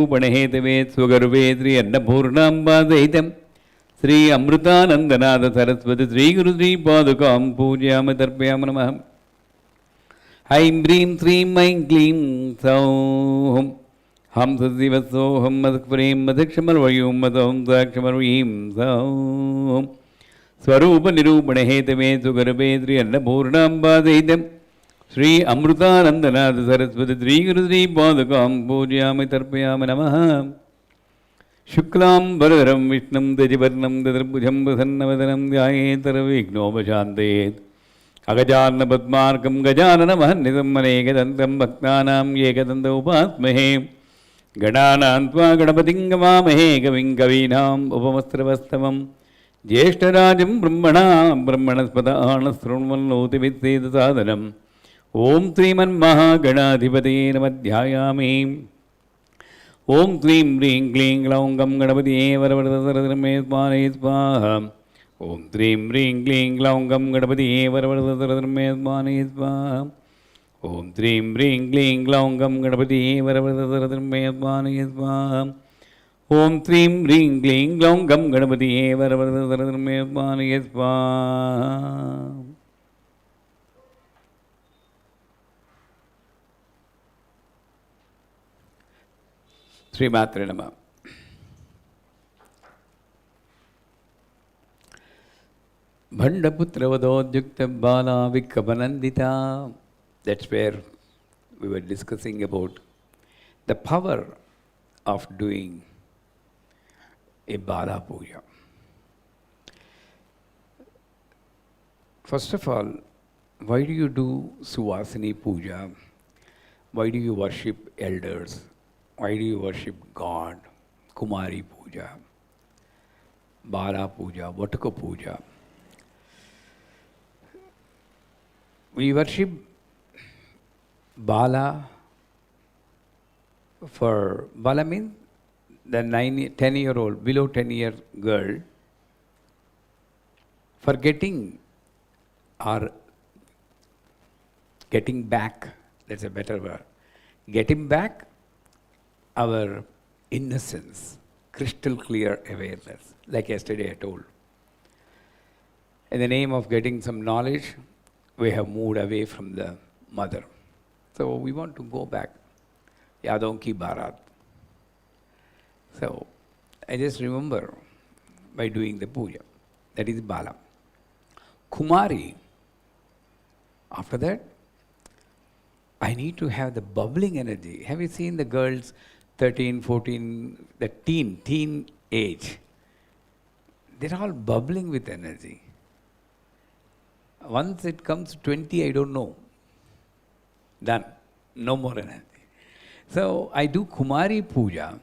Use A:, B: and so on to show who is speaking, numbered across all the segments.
A: उपणहेतवे स्वगर्भेद्रि अन्नपूर्णाम्बादयितं श्री अमृतानन्दनाथ सरस्वती श्री गुरु श्री पादुकां पूजयामि तर्पयामि नमः। ऐं ह्रीं श्रीं ऐं क्लीं सौं हम सदिवसोऽहं मदक्प्रीं मदक्षमर्वयूं मदं साक्षमर्वीं सौं स्वरूपनिरूपणहेतवे सुगर्भेद्रि अन्नपूर्णाम्बादयितं श्री अमृतानन्दनाथ सरस्वती श्री गुरु श्री पादुकां पूजयामि तर्पयामि नमः। शुक्लां वरदरं विष्णुं दजिवर्णं ददर्भुजं प्रसन्नवदनं ध्यायेत् सर्वविघ्नोपशान्तयेत्। अगजाननपद्मार्कं गजाननमहर्निशम् अनेकदन्तं भक्तानां एकदन्तम् उपास्महे। गणानां त्वा गणपतिं गवामहे कविं कवीनाम् उपमस्त्रवस्तमं ज्येष्ठराजं ब्रह्मणस्पत शृण्वन्नोतिभिस्सेदसादनम्। ओं श्रीमन्महागणाधिपतये नमः ध्यायामि। ओं क्लीं ह्रीं क्लीं ग्लौं गं गणपतये वरवरदसरधर्मे स्वाहे स्वाहा। ओं क्लीं ह्रीं क्लीं ग्लौं गं गणपतये वरवरदसरधर्मे स्वाहे स्वाहा। ओं क्लीं ह्रीं क्लीं ग्लौं गं गणपतये वरवरदसरधर्मे स्वाहे स्वाहा। ओं क्लीं ह्रीं क्लीं ग्लौं गं गणपतये वरवरदसरधर्मे स्वाहे स्वाहा। श्रीमात्रे नमः। भंडपुत्रवधोद्युक्त बाला विकपनंदिता. That's where we were discussing about the power of doing a Bala Puja. First of all, why do you do Suvasini Puja? Why do you worship elders? Why do you worship God? Kumari Puja, Bala Puja, Vataka Puja. We worship Bala for, Bala means the 10-year-old, below 10-year girl, for getting or getting back, that's a better word, getting back our innocence, crystal clear awareness, like yesterday I told. In the name of getting some knowledge, we have moved away from the mother. So we want to go back. Yadon ki Bharat. So I just remember by doing the puja. That is Bala. Kumari. After that, I need to have the bubbling energy. Have you seen the girls 13, 14, the teen age? They're all bubbling with energy. Once it comes 20, I don't know. Done. No more energy. So I do Kumari Puja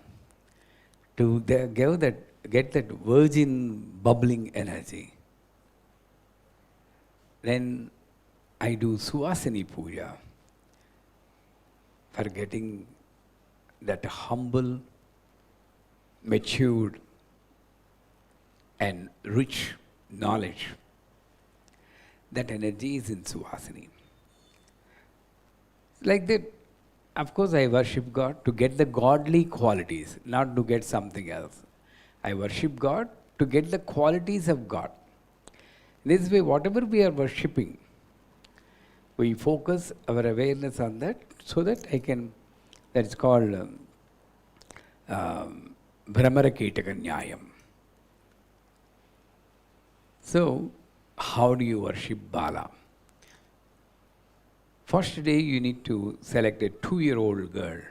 A: to get that virgin bubbling energy. Then I do Suvasini Puja for getting that humble, matured and rich knowledge. That energy is in Suvasini. Like that, of course I worship God to get the godly qualities, not to get something else. I worship God to get the qualities of God. This way, whatever we are worshipping, we focus our awareness on that so that I can, that's called Brahmaraketaka. So, how do you worship Bala? First day you need to select a 2-year-old girl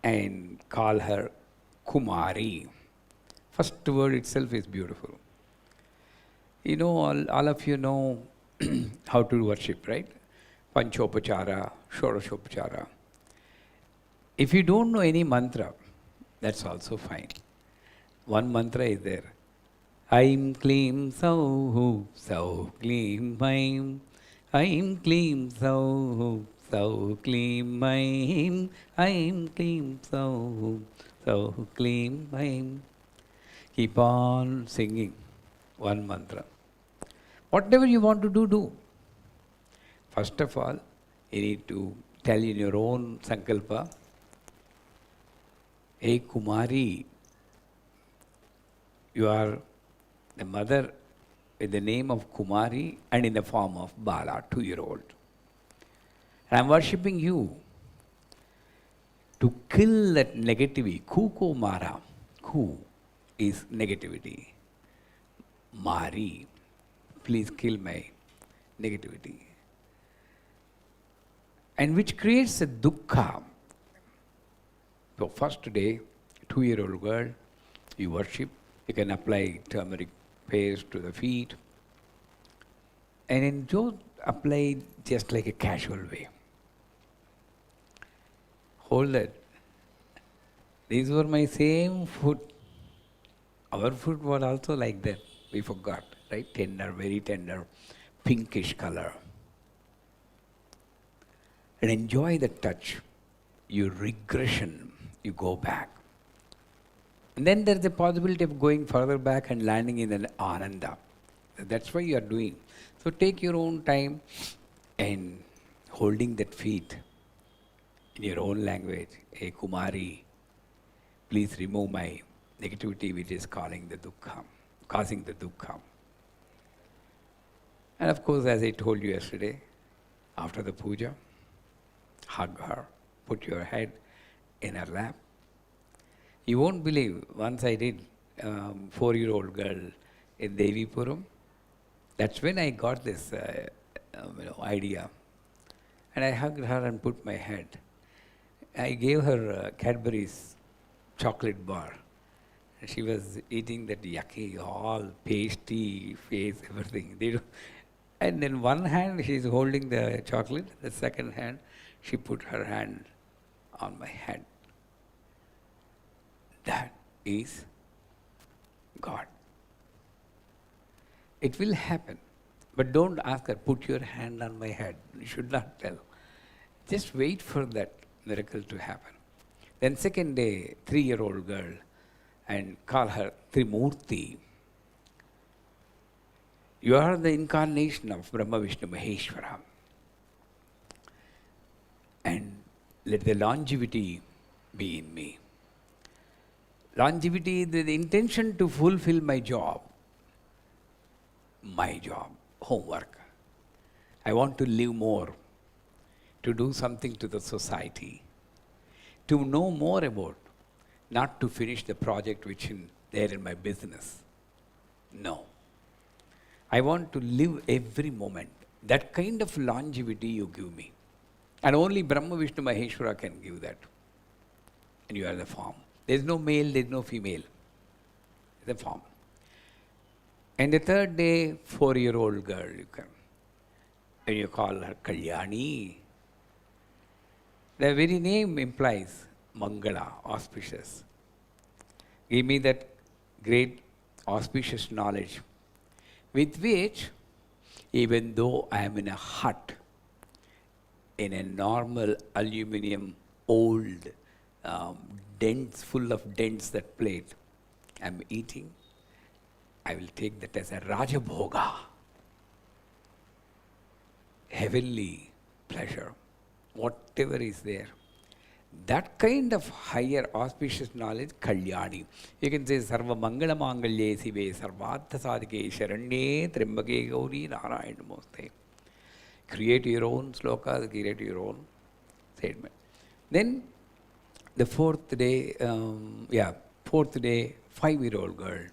A: and call her Kumari. First word itself is beautiful. You know, all of you know how to worship, right? Panchopachara, Shodashopachara. If you don't know any mantra, that's also fine. One mantra is there. Aim Kleem Sauhu, Sauh Kleem Aim. Aim Kleem Sauhu, Sauh Kleem Aim. Aim Kleem Sauhu, Sauh Kleem Aim. Keep on singing one mantra. Whatever you want to do, do. First of all, you need to tell in your own sankalpa, Hey Kumari, you are the mother with the name of Kumari and in the form of Bala, 2-year-old. And I'm worshipping you to kill that negativity. Ku Mara. Ku is negativity. Mari, please kill my negativity. And which creates a dukkha. So first day, 2-year-old girl, you worship, you can apply turmeric paste to the feet, and then don't apply just like a casual way. Hold it. These were my same food. Our food was also like that. We forgot, right? Tender, very tender, pinkish color. And enjoy the touch. Your regression, you go back. And then there's the possibility of going further back and landing in an ananda. That's what you are doing. So take your own time and holding that feet in your own language. Hey Kumari, please remove my negativity which is causing the dukkha. And of course, as I told you yesterday, after the puja, hug her, put your head in her lap. You won't believe, once I did 4-year-old girl in Devipuram. That's when I got this idea. And I hugged her and put my head. I gave her Cadbury's chocolate bar. She was eating that yucky, all pasty face, everything. And in one hand, she's holding the chocolate. The second hand, she put her hand on my head. That is God. It will happen. But don't ask her, put your hand on my head. You should not tell. Just wait for that miracle to happen. Then second day, 3-year-old girl, and call her Trimurti. You are the incarnation of Brahma, Vishnu, Maheshwara. And let the longevity be in me. Longevity, the intention to fulfill my job, homework. I want to live more, to do something to the society, to know more about, not to finish the project which is there in my business. No. I want to live every moment. That kind of longevity you give me. And only Brahma, Vishnu, Maheshwara can give that. And you are the form. There is no male, there is no female. The form. And the third day, 4-year-old girl, you can. And you call her Kalyani. The very name implies Mangala, auspicious. Give me that great auspicious knowledge with which, even though I am in a hut, in a normal aluminum, old, dents, full of dents, that plate, I am eating, I will take that as a Rajabhoga, heavenly pleasure, whatever is there. That kind of higher auspicious knowledge, Kalyani. You can say, Sarva Mangala Mangalye Sive, Sarvatha Sadhike, Sharanye, Trimbake Gauri, Narayana Moste. Create your own slokas, create your own statement. Then, the fourth day, 5-year-old girl,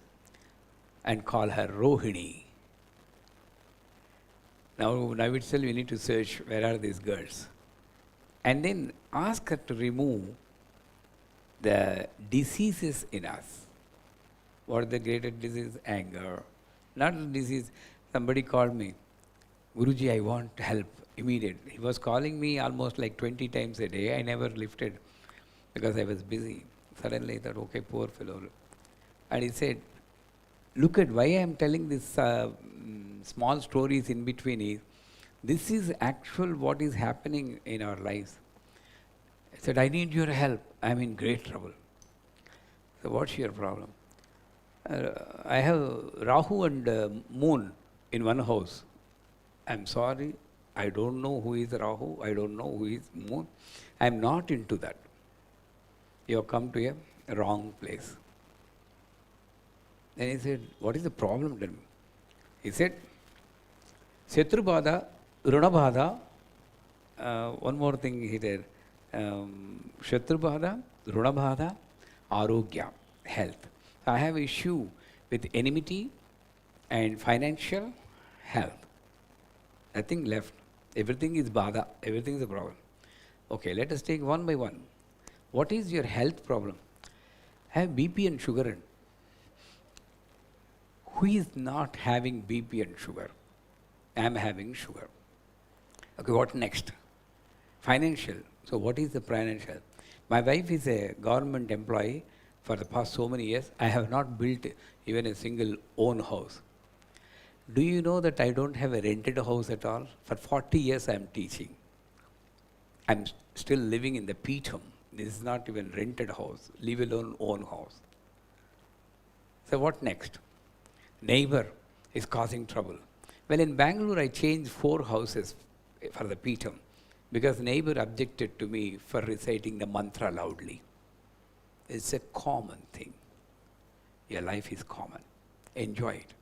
A: and call her Rohini. Now itself we need to search where are these girls. And then ask her to remove the diseases in us. What is the greatest disease? Anger. Not the disease. Somebody called me, Guruji, I want help immediately. He was calling me almost like 20 times a day. I never lifted because I was busy. Suddenly I thought, okay, poor fellow. And he said, look at why I am telling this small stories in between is, this is actual what is happening in our lives. I said, I need your help. I am in great trouble. So what's your problem? I have Rahu and Moon in one house. I'm sorry, I don't know who is Rahu, I don't know who is Moon. I'm not into that. You have come to a wrong place. Then he said, what is the problem then? He said, Shatrubhada, Runabhada, one more thing he did, Shatrubhada, Runabhada, Arogya, health. I have issue with enmity and financial health. Nothing left. Everything is bada. Everything is a problem. Okay, let us take one by one. What is your health problem? I have BP and sugar. Who is not having BP and sugar? I am having sugar. Okay, what next? Financial. So what is the financial? My wife is a government employee for the past so many years. I have not built even a single own house. Do you know that I don't have a rented house at all? For 40 years I am teaching. I am still living in the Peetham. This is not even rented house, leave alone own house. So what next? Neighbor is causing trouble. Well, in Bangalore I changed 4 houses for the Peetham because neighbor objected to me for reciting the mantra loudly. It's a common thing. Your life is common. Enjoy it.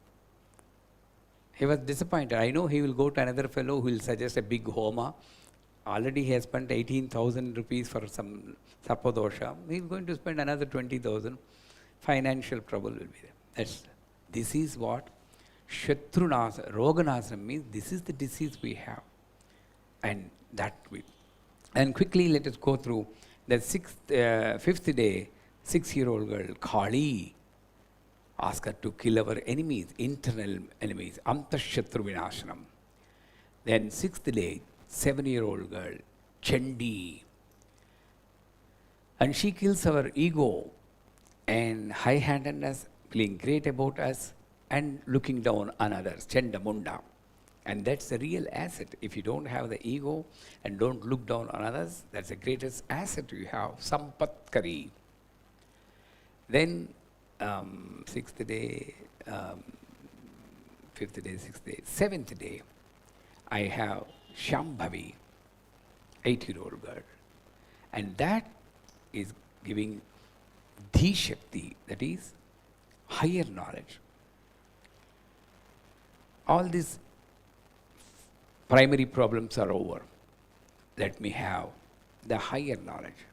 A: He was disappointed. I know he will go to another fellow who will suggest a big homa. Already he has spent 18,000 rupees for some sarpadosha. He is going to spend another 20,000. Financial trouble will be there. This is what Shatrunasa, Roganasa means. This is the disease we have. And that we. And quickly let us go through the 5th day, 6-year-old girl, Kali, asked her to kill our enemies, internal enemies, Antashatru Vinashanam. Then 6th day, 7-year-old girl, Chandi. And she kills our ego and high-handedness, feeling great about us and looking down on others, Chandamunda. And that's the real asset. If you don't have the ego and don't look down on others, that's the greatest asset you have, Sampatkari. Then 6th day, 5th day, 6th day, 7th day, I have Shambhavi, 8-year-old girl. And that is giving Dhi Shakti, that is higher knowledge. All these primary problems are over. Let me have the higher knowledge.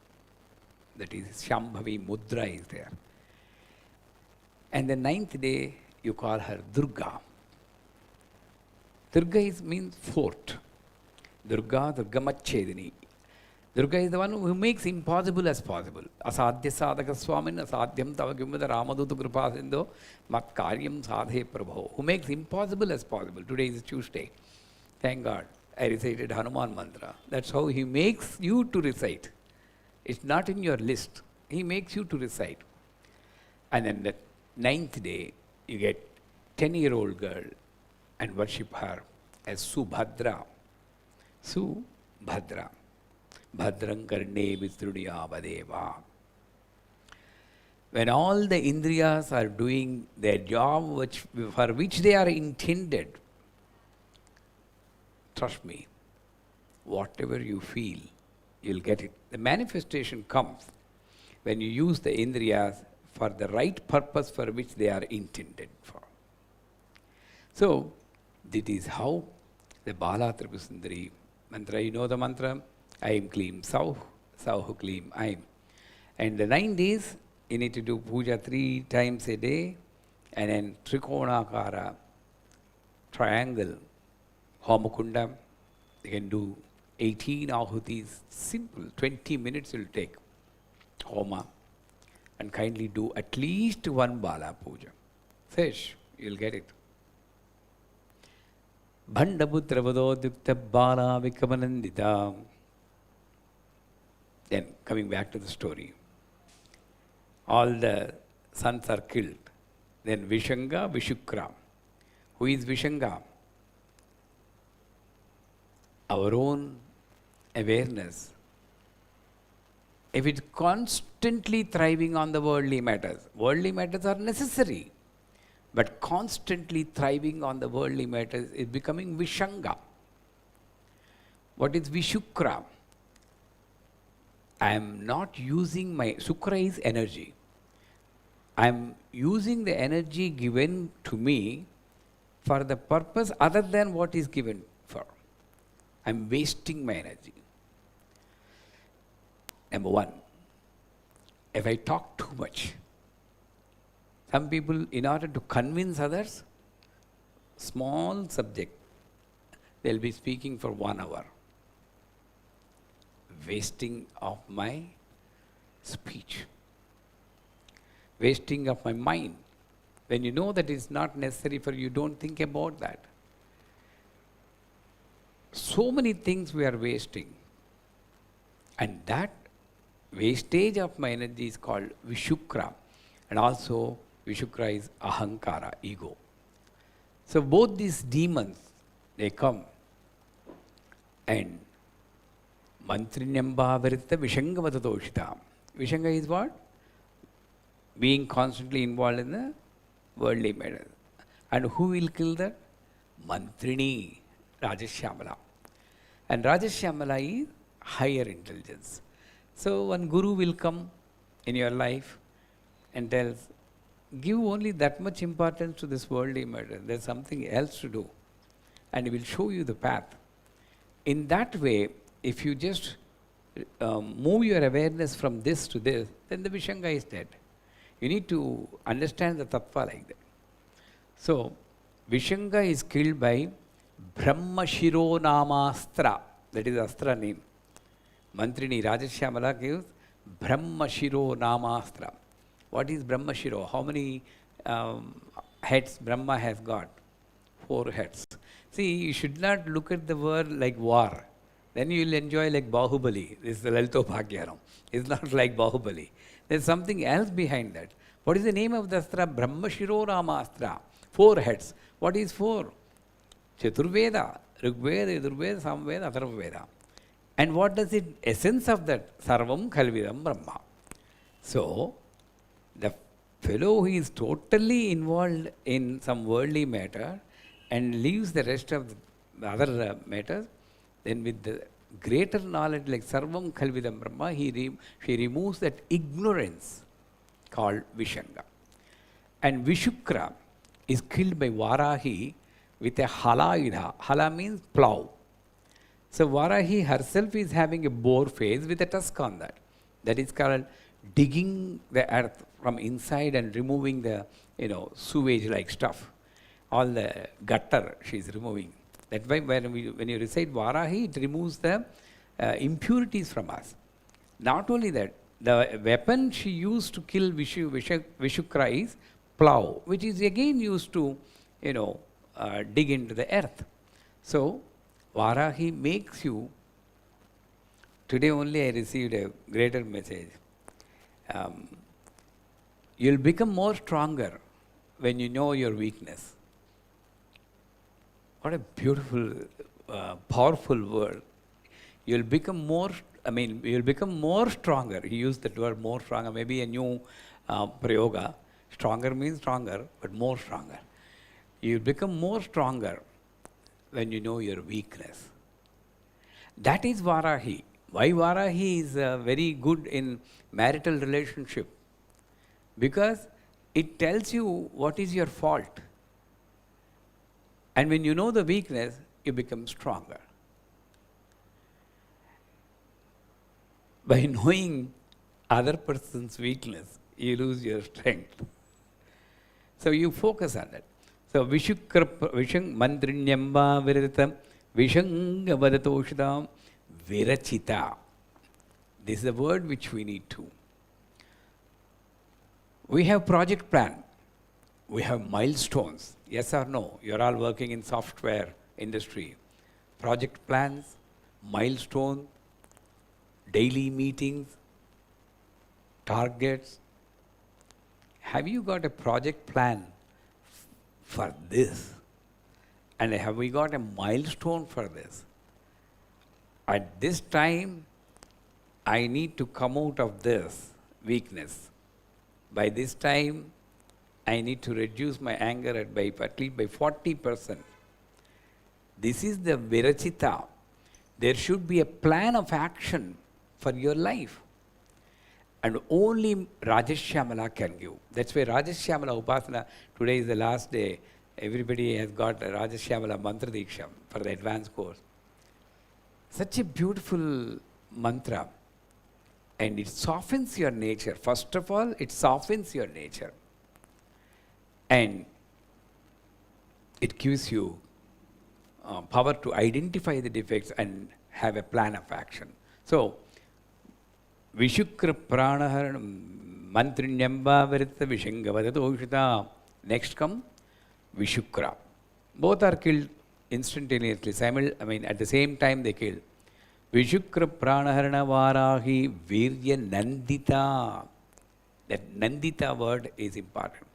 A: That is Shambhavi Mudra is there. And the 9th day, you call her Durga. Durga means fort. Durga, Durgamachedini. Durga is the one who makes impossible as possible. Asadhya sadhaka swamin asadhyam tava kimmada ramadutu kripasindo mat karyam sadhe prabho. Who makes impossible as possible. Today is Tuesday. Thank God. I recited Hanuman mantra. That's how he makes you to recite. It's not in your list. He makes you to recite. And then the 9th day, you get 10-year-old girl and worship her as Subhadra. Subhadra. Bhadram karne visrudiya vadeva. When all the indriyas are doing their job for which they are intended, trust me, whatever you feel, you'll get it. The manifestation comes when you use the indriyas for the right purpose for which they are intended for. So, this is how the Bala Tripusundari mantra, you know the mantra? Aim Kleem Sauh, Sauh Kleem Aim. And the 9 days, you need to do puja 3 times a day, and then Trikonakara, triangle, Homakunda. You can do 18 ahutis, simple, 20 minutes will take. Homa. And kindly do at least 1 Bala puja. Fish, you'll get it. Bhandaputra Vadodukta Bala Vikamanandita. Then coming back to the story. All the sons are killed. Then Vishanga, Vishukra. Who is Vishanga? Our own awareness. If it's constantly thriving on the worldly matters are necessary. But constantly thriving on the worldly matters is becoming Vishanga. What is Vishukra? I am not using my Sukra is energy. I am using the energy given to me for the purpose other than what is given for. I am wasting my energy. Number one, if I talk too much, some people, in order to convince others, small subject, they'll be speaking for 1 hour. Wasting of my speech. Wasting of my mind. When you know that it's not necessary for you, don't think about that. So many things we are wasting. And that wastage of my energy is called Vishukra. And also, Vishukra is Ahankara, ego. So both these demons, they come and Mantrinyamba Virita Vishangavata Doshita. Vishanga is what? Being constantly involved in the worldly matters. And who will kill that? Mantrini, Rajashyamala. And Rajashyamala is higher intelligence. So one guru will come in your life and tells, give only that much importance to this worldly matter. There's something else to do. And he will show you the path. In that way, if you just move your awareness from this to this, then the Vishanga is dead. You need to understand the tattva like that. So, Vishanga is killed by Brahmashiro Namastra. That is Astra name. Mantrini Rajashyamala gives Brahmashiro Namastra. What is Brahmashiro? How many heads Brahma has got? 4 heads. See, you should not look at the word like war. Then you will enjoy like Bahubali. This is the Lalito Bhagyaram. It's not like Bahubali. There's something else behind that. What is the name of the Astra? Brahmashiro Ramastra. 4 heads. What is 4? Chaturveda. Rigveda, Yajurveda, Samveda, Atharvaveda. And what does it, essence of that? Sarvam Khalvidam Brahma. So, the fellow who is totally involved in some worldly matter and leaves the rest of the other matters, then with the greater knowledge like Sarvam Khalvidam Brahma, she removes that ignorance called Vishanga. And Vishukra is killed by Varahi with a Halayudha. Hala means plow. So Varahi herself is having a boar face with a tusk on that. That is called digging the earth from inside and removing the, sewage-like stuff. All the gutter she is removing. That's why when you recite Varahi, it removes the impurities from us. Not only that, the weapon she used to kill Vishukra is plow, which is again used to, dig into the earth. So, Varahi makes you, today only I received a greater message. You'll become more stronger when you know your weakness. What a beautiful, powerful word. You'll become more stronger. He used that word more stronger, maybe a new prayoga. Stronger means stronger, but more stronger. You'll become more stronger when you know your weakness. That is Varahi. Why Varahi is very good in marital relationship? Because it tells you what is your fault. And when you know the weakness, you become stronger. By knowing other person's weakness, you lose your strength. So you focus on that. So Vishang Mandrinyamba Virita Vishanga Vadatoshidam Virachita. This is the word which we need to. We have project plan. We have milestones. Yes or no? You're all working in software industry. Project plans, milestone, daily meetings, targets. Have you got a project plan for this? And have we got a milestone for this? At this time, I need to come out of this weakness. By this time, I need to reduce my anger at least by 40%. This is the virachita. There should be a plan of action for your life. And only Rajashyamala can give. That's why Rajashyamala Upasana, today is the last day. Everybody has got a Rajashyamala Mantra Diksha for the advanced course. Such a beautiful mantra. And it softens your nature. First of all, it softens your nature. And it gives you power to identify the defects and have a plan of action. So, Vishukra Pranaharanam Mantrinyamba Virita Vishangavadatoshita. Next come Vishukra. Both are killed instantaneously. At the same time they killed. Vishukra Pranaharana Varahi Virya Nandita. That Nandita word is important.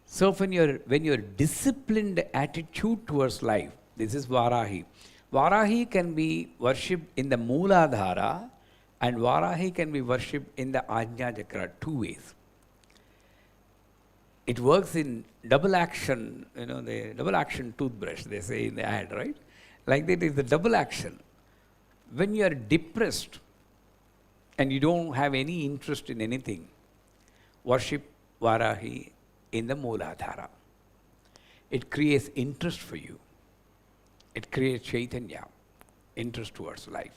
A: So when your disciplined attitude towards life, this is Varahi. Varahi can be worshipped in the Mooladhara and Varahi can be worshipped in the Ajna Chakra, two ways. It works in double action, the double action toothbrush, they say in the ad, right? Like that is the double action. When you are depressed and you don't have any interest in anything, worship Varahi in the Mooladhara. It creates interest for you. It creates Chaitanya, interest towards life.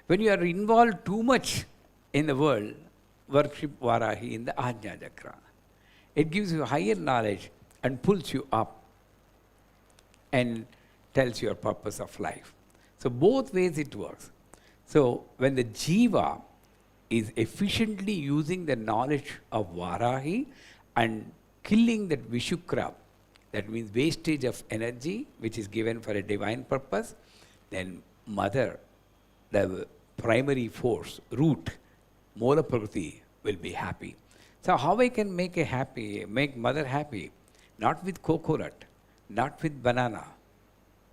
A: When you are involved too much in the world, worship Varahi in the Ajna Chakra. It gives you higher knowledge and pulls you up and tells your purpose of life. So both ways it works. So when the Jiva is efficiently using the knowledge of Varahi and killing that Vishukra, that means wastage of energy which is given for a divine purpose, then Mother, the primary force, root, Moola Prakriti will be happy. So how I can make Mother happy? Not with coconut, not with banana.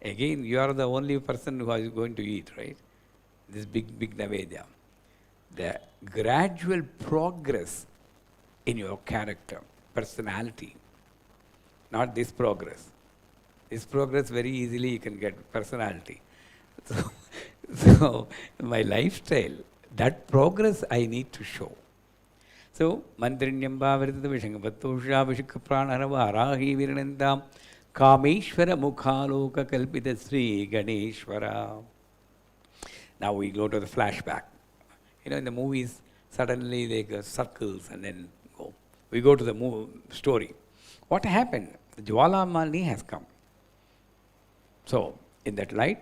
A: Again, you are the only person who is going to eat, right? This big Navedya. The gradual progress in your character, personality, not this progress. This progress very easily you can get personality. So my lifestyle, that progress I need to show. So, Mantrinyamba Virita Vishangapatosha Vishukha Pranarava Arahi Viranandam Kameshwara Mukhaloka Kalpita Sri Ganeshwara. Now we go to the flashback. In the movies, suddenly they go circles and then go. We go to the story. What happened? The Jwalamali has come. So, in that light,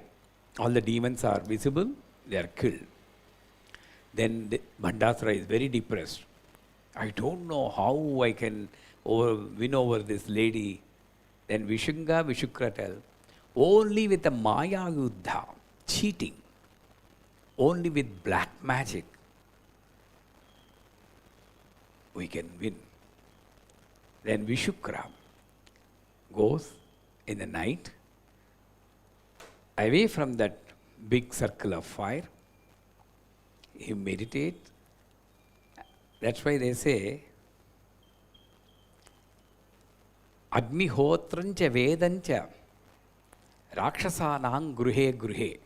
A: all the demons are visible, they are killed. Then Bhandasara is very depressed. I don't know how I can win over this lady. Then Vishukra tell, only with the Maya Yuddha, cheating, only with black magic, we can win. Then Vishukra goes in the night, away from that big circle of fire. He meditates. That's why they say, Agnihotrancha Vedancha Rakshasanang Gruhe Gruhe.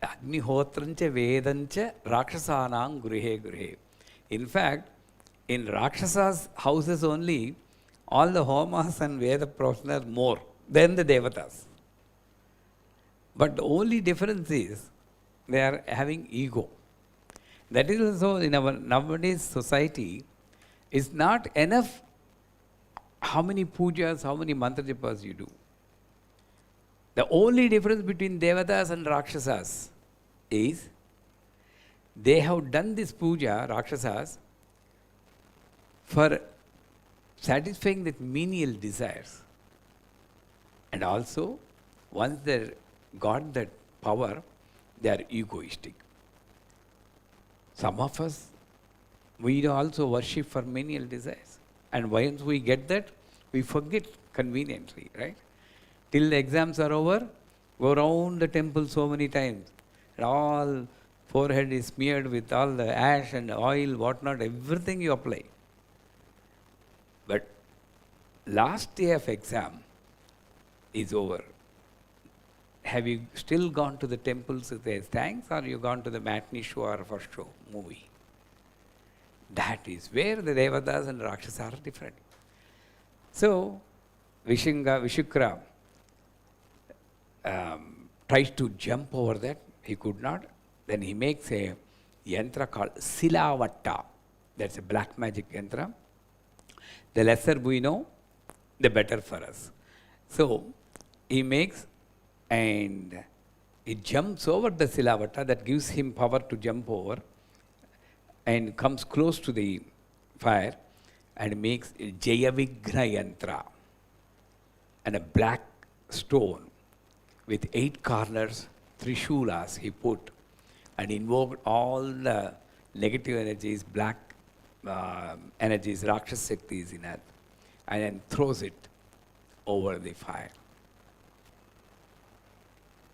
A: Agnihotrancha Vedancha Rakshasanang Gruhe Gruhe. In fact, in Rakshasas' houses only, all the homas and Veda professionals are more than the Devatas. But the only difference is they are having ego. That is also in our nowadays society, it's not enough how many pujas, how many mantra japas you do. The only difference between Devatas and Rakshasas is they have done this puja, Rakshasas, for satisfying that menial desires. And also, once they got that power, they are egoistic. Some of us, we also worship for menial desires. And once we get that, we forget conveniently, right? Till the exams are over, go around the temple so many times. And all forehead is smeared with all the ash and oil, whatnot, everything you apply. But last day of exam is over. have you still gone to the temples to say thanks, or you gone to the matinee show or first show movie? That is where the Devatas and Rakshasas are different. So, Vishukra tries to jump over that. He could not. Then he makes a yantra called Silavatta. That's a black magic yantra. The lesser we know, the better for us. So, he makes and he jumps over the Silavatta, that gives him power to jump over, and comes close to the fire and makes a Jayavighna yantra and a black stone with 8 corners, Trishulas he put, and invoked all the negative energies, black energies, Rakshasa Shaktis in it, and then throws it over the fire.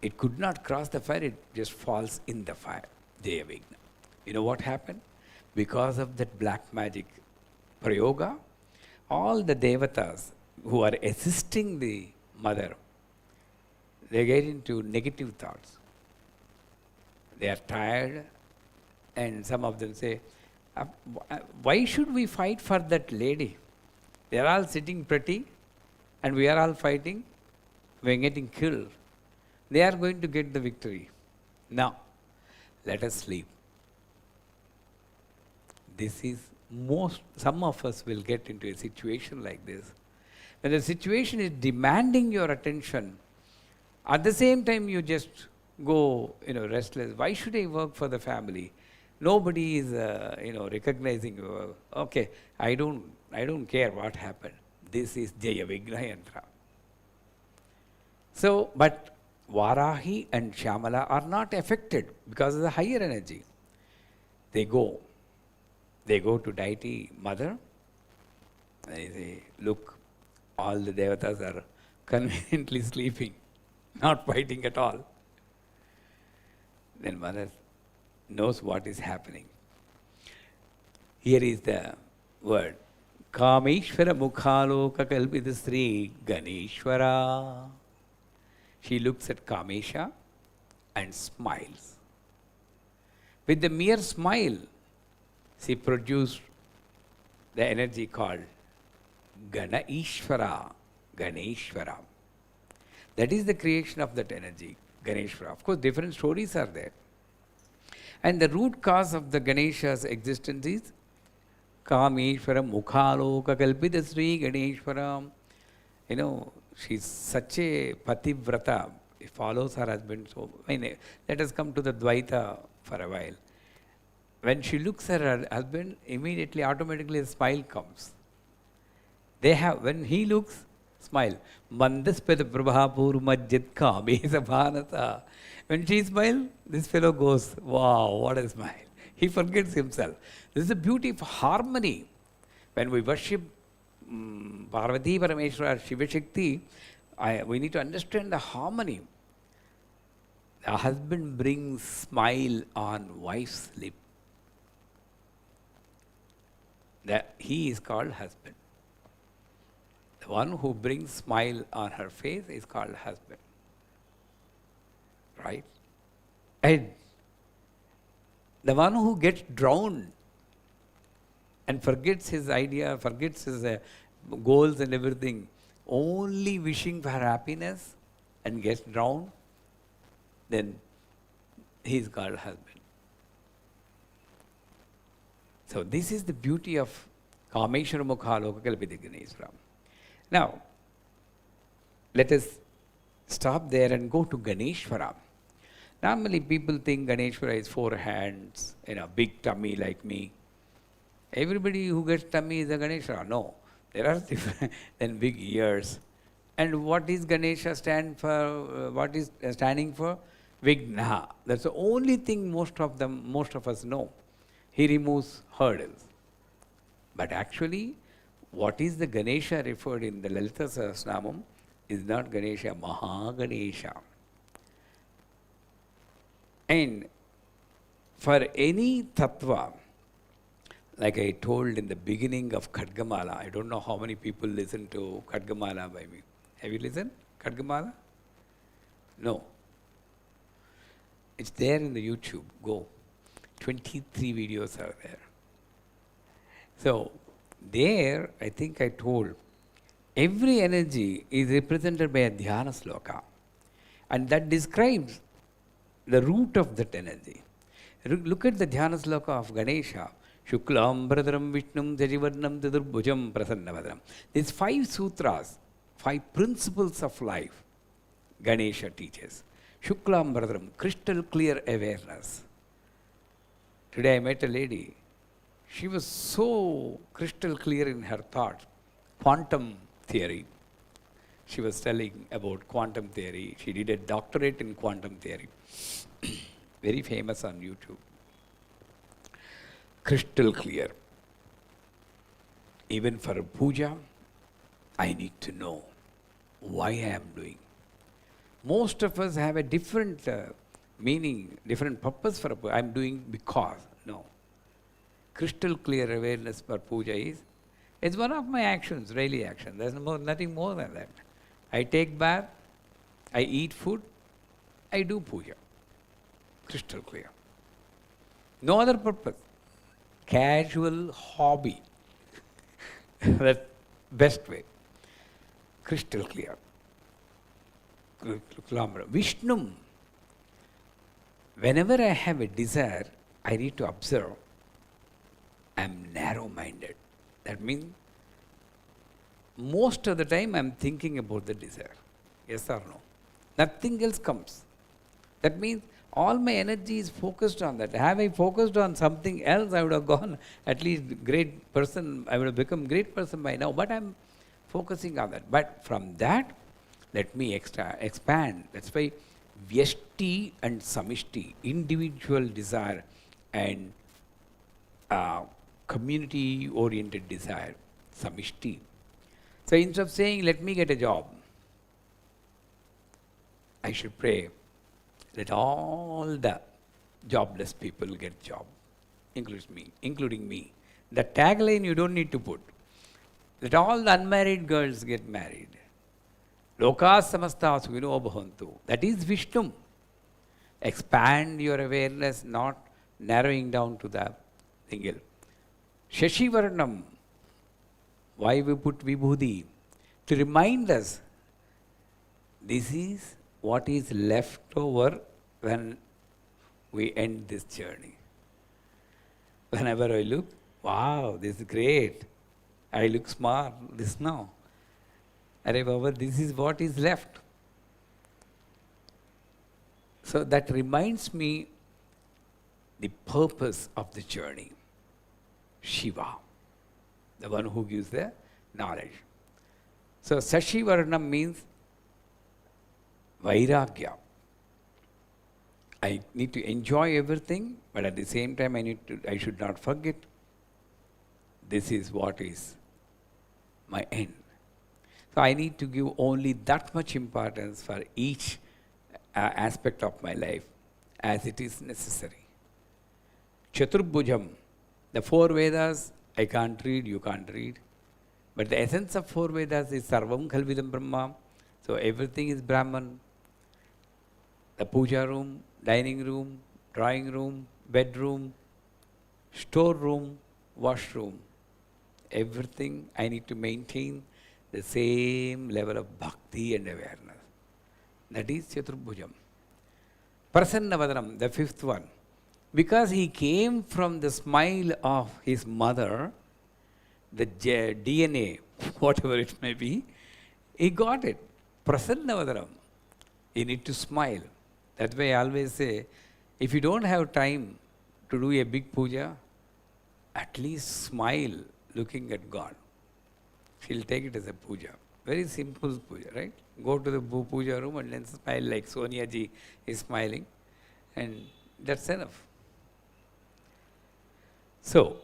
A: It could not cross the fire, it just falls in the fire, Jayavighna. You know what happened? Because of that black magic prayoga, all the devatas who are assisting the mother, they get into negative thoughts. They are tired, and some of them say, why should we fight for that lady? They are all sitting pretty, and we are all fighting, we are getting killed. They are going to get the victory. Now, let us sleep. This is some of us will get into a situation like this. When the situation is demanding your attention, at the same time you just go, restless. Why should I work for the family? Nobody is, recognizing you. Okay, I don't care what happened. This is Jayavighna yantra. So, but Varahi and Shyamala are not affected because of the higher energy. They go to deity mother. They say, look, all the devatas are conveniently sleeping, not fighting at all. Then mother knows what is happening. Here is the word. Kameshwara Mukhaloka Kalpita Sri Ganeshwara. She looks at Kamesha and smiles. With the mere smile, she produced the energy called Ganeshwara. Ganeshwara. That is the creation of that energy, Ganeshwara. Of course, different stories are there. And the root cause of the Ganesha's existence is Kameshwara Mukhaloka Kalpita Sri Ganeshwara. She's such a pativrata. She follows her husband. So, let us come to the Dvaita for a while. When she looks at her husband, immediately, automatically a smile comes. When he looks, smile. Mandaspeda prabhapur majjit kamesa bhanata. When she smiles, this fellow goes, wow, what a smile. He forgets himself. This is the beauty of harmony. When we worship Parvati Parameshwara, Shiva Shakti, we need to understand the harmony. The husband brings smile on wife's lip. He is called husband. The one who brings smile on her face is called husband. Right? And the one who gets drowned and forgets his idea, forgets his goals and everything, only wishing for happiness and gets drowned, then he is called husband. So this is the beauty of Kameshwara Mukhaloka Kalpita Ganeshwara. Now, let us stop there and go to Ganeshwara. Normally people think Ganeshwara is 4 hands, big tummy like me. Everybody who gets tummy is a Ganeshwara. No, there are different and big ears. And what is Ganesha stand for? What is standing for? Vigna. That's the only thing most of us know. He removes hurdles. But actually, what is the Ganesha referred in the Lalitha Sahasranamam is not Ganesha, Mahaganesha. And for any tattva, like I told in the beginning of Khadgamala, I don't know how many people listen to Khadgamala by me. Have you listened? Khadgamala? No. It's there in the YouTube. Go. 23 videos are there. So, there, I think I told, every energy is represented by a dhyana sloka. And that describes the root of that energy. Look at the dhyana sloka of Ganesha. Shuklam Bharadaram Vishnum Jajivarnam Didurbhujam Prasannavadram. These 5 sutras, 5 principles of life, Ganesha teaches. Shuklam Bharadaram, crystal clear awareness. Today I met a lady. She was so crystal clear in her thoughts. Quantum theory. She was telling about quantum theory. She did a doctorate in quantum theory. Very famous on YouTube. Crystal clear. Even for a puja, I need to know why I am doing. Most of us have a different meaning, different purpose for a puja. I am doing because. No. Crystal clear awareness for puja is, it's one of my actions, daily action. There's nothing more than that. I take bath, I eat food, I do puja. Crystal clear. No other purpose. Casual hobby. That's best way. Crystal clear. Vishnum. Whenever I have a desire, I need to observe. I am narrow-minded. That means most of the time I am thinking about the desire. Yes or no? Nothing else comes. That means all my energy is focused on that. Have I focused on something else, I would have gone at least great person, I would have become great person by now, but I am focusing on that. But from that, let me expand. That's why Vyashti and Samishti, individual desire and community-oriented desire, Samishti. So instead of saying, let me get a job, I should pray, let all the jobless people get job, including me. The tagline you don't need to put. Let all the unmarried girls get married. Loka samasta sukhino bhavantu. That is Vishnu. Expand your awareness, not narrowing down to the single. Shashivarnam. Why we put Vibhudi? To remind us, this is what is left over when we end this journey. Whenever I look, wow, this is great. I look smart. This now. Arey Baba, this is what is left. So that reminds me the purpose of the journey. Shiva, the one who gives the knowledge. So Sashivarnam means Vairagya. I need to enjoy everything, but at the same time I should not forget this is what is my end. So I need to give only that much importance for each aspect of my life as it is necessary. Chaturbhujam, the 4 Vedas, I can't read, you can't read. But the essence of 4 Vedas is Sarvam Khalvidam Brahma. So everything is Brahman. The puja room, dining room, drawing room, bedroom, storeroom, washroom. Everything I need to maintain the same level of bhakti and awareness. That is Chaturbhujam. Prasannavadaram, the 5th one. Because he came from the smile of his mother, the DNA, whatever it may be, he got it. Prasannavadaram. You need to smile. That's why I always say, if you don't have time to do a big puja, at least smile looking at God. She'll take it as a puja. Very simple puja, right? Go to the puja room and then smile like Sonia ji is smiling, and that's enough. So,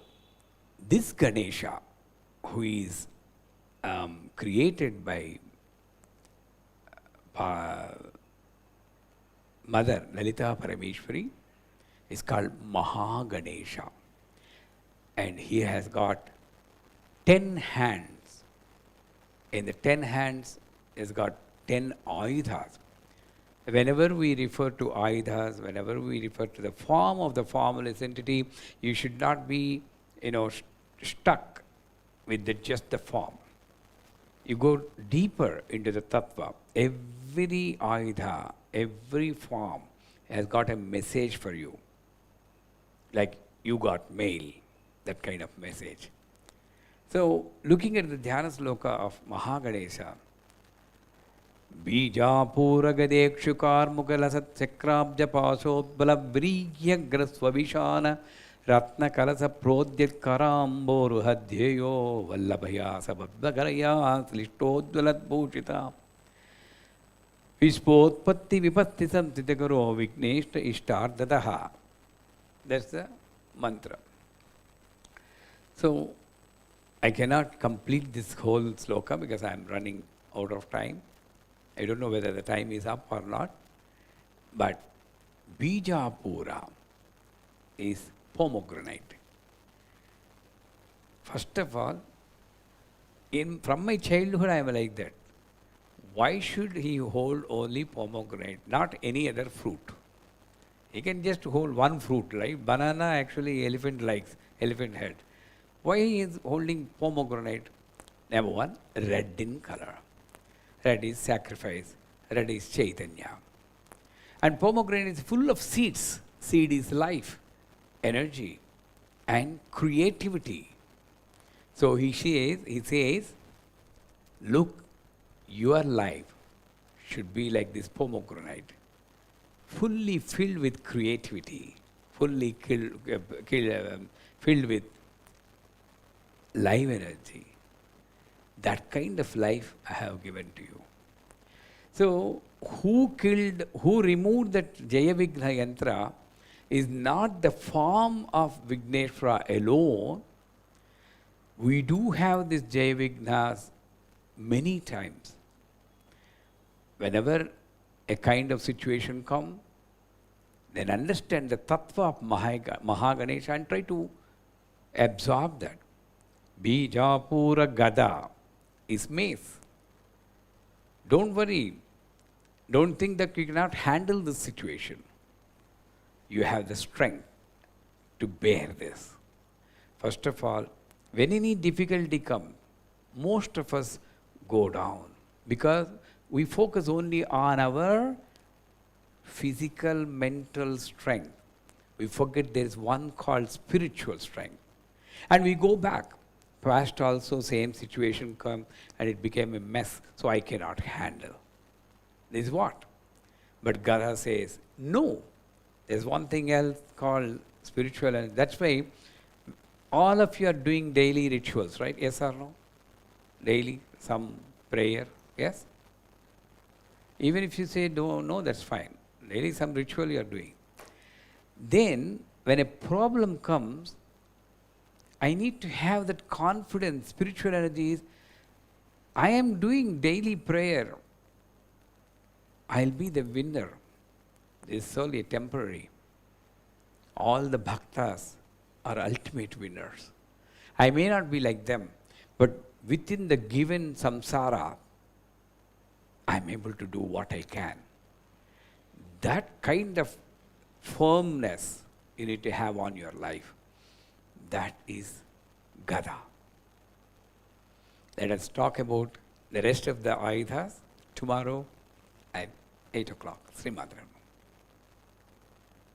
A: this Ganesha, who is created by Mother Lalitha Parameshwari, is called Mahaganesha. And he has got 10 hands. In the 10 hands, he has got 10 ayudhas. Whenever we refer to Ayudhas, whenever we refer to the form of the formless entity, you should not be, stuck with just the form. You go deeper into the tattva. Every Ayudha, every form has got a message for you. Like you got mail, that kind of message. So, looking at the Dhyana Sloka of Mahaganesha, Bijapura Gadekshukar Mukalasat Chakrabja Pasodbala Vrigyagra Swabhishana Ratna Kalasa Prodyat Karamboru Hadhyeyo Vallabhaya Sababdagaraya Slistodvalat Bhushita Vispotpatti Vipatti Samtitagaro Vigneshta Ishtardadaha. That's the mantra. So, I cannot complete this whole sloka because I am running out of time. I don't know whether the time is up or not. But Bijapura is pomegranate. First of all, from my childhood I am like that. Why should he hold only pomegranate, not any other fruit? He can just hold one fruit, like banana actually elephant likes, elephant head. Why he is holding pomegranate? Number one, red in color. Red is sacrifice, red is Chaitanya. And pomegranate is full of seeds. Seed is life, energy, and creativity. So he says, look, your life should be like this pomegranate, fully filled with creativity, fully filled with live energy. That kind of life I have given to you. So, who removed that Jaya Vigna Yantra is not the form of Vigneshwara alone. We do have this Jaya Vignas many times. Whenever a kind of situation comes, then understand the tattva of Mahaganesha and try to absorb that. Bijapura Gada is mace. Don't worry. Don't think that you cannot handle this situation. You have the strength to bear this. First of all, when any difficulty comes, most of us go down because we focus only on our physical, mental strength. We forget there is one called spiritual strength. And we go back. Past also same situation come and it became a mess, so I cannot handle. This is what? But Gada says, no. There's one thing else called spiritual, and that's why all of you are doing daily rituals, right? Yes or no? Daily, some prayer, yes? Even if you say no, that's fine. Daily some ritual you are doing. Then, when a problem comes, I need to have that confidence, spiritual energies. I am doing daily prayer. I'll be the winner. This is only temporary. All the bhaktas are ultimate winners. I may not be like them, but within the given samsara, I'm able to do what I can. That kind of firmness you need to have on your life. That is Gada. Let us talk about the rest of the Ayudhas tomorrow at 8 o'clock. Sri Madhura.